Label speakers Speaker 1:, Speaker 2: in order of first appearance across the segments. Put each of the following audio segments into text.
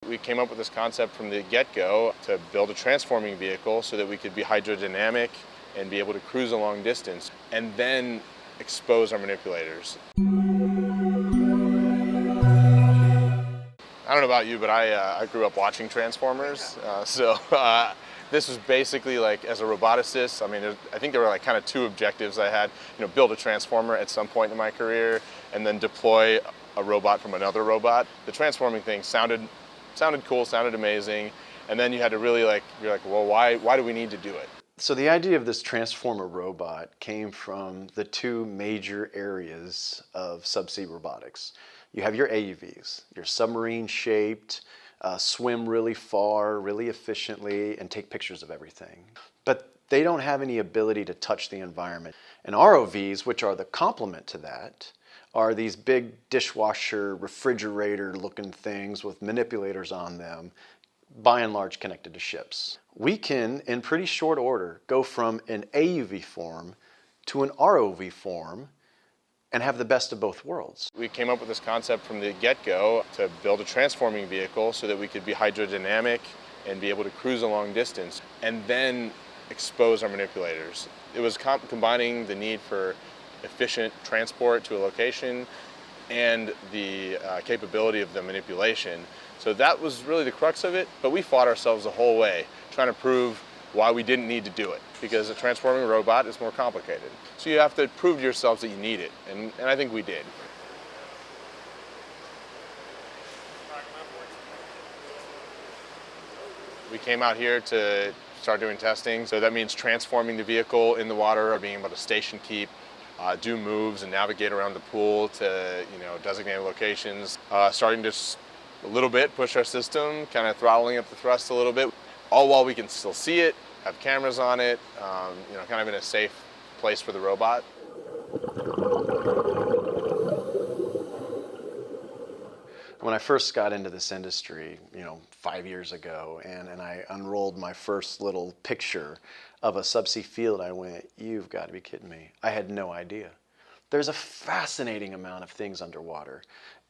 Speaker 1: We came up with this concept from the get-go to build a transforming vehicle so that we could be hydrodynamic and be able to cruise a long distance and then expose our manipulators. I don't know about you, but I grew up watching Transformers, this was basically like, as a roboticist, I mean, I think there were like kind of two objectives I had. Build a transformer at some point in my career and then deploy a robot from another robot. The transforming thing sounded cool, sounded amazing, and then you had to really you're like, well, why do we need to do it?
Speaker 2: So the idea of this transformer robot came from the two major areas of subsea robotics. You have your AUVs, your submarine shaped, swim really far, really efficiently, and take pictures of everything. But they don't have any ability to touch the environment. And ROVs, which are the complement to that, are these big dishwasher, refrigerator looking things with manipulators on them, by and large connected to ships. We can, in pretty short order, go from an AUV form to an ROV form and have the best of both worlds.
Speaker 1: We came up with this concept from the get-go to build a transforming vehicle so that we could be hydrodynamic and be able to cruise a long distance and then expose our manipulators. It was combining the need for efficient transport to a location and the capability of the manipulation. So that was really the crux of it, but we fought ourselves the whole way trying to prove why we didn't need to do it, because a transforming robot is more complicated. So you have to prove to yourselves that you need it, and I think we did. We came out here to start doing testing, so that means transforming the vehicle in the water, or being able to station keep, do moves and navigate around the pool to designated locations, starting to a little bit push our system, kind of throttling up the thrust a little bit, all while we can still see it, have cameras on it, kind of in a safe place for the robot.
Speaker 2: When I first got into this industry, 5 years ago, and I unrolled my first little picture of a subsea field, I went, you've got to be kidding me. I had no idea. There's a fascinating amount of things underwater,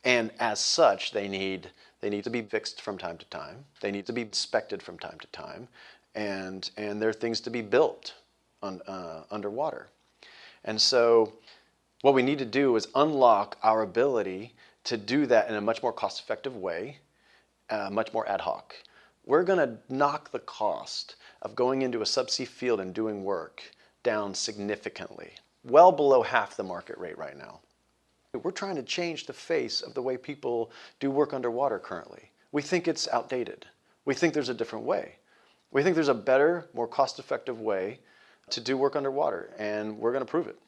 Speaker 2: and as such, they need to be fixed from time to time. They need to be inspected from time to time, and there are things to be built underwater. And so what we need to do is unlock our ability to do that in a much more cost-effective way, much more ad hoc. We're going to knock the cost of going into a subsea field and doing work down significantly, well below half the market rate right now. We're trying to change the face of the way people do work underwater currently. We think it's outdated. We think there's a different way. We think there's a better, more cost-effective way to do work underwater, and we're going to prove it.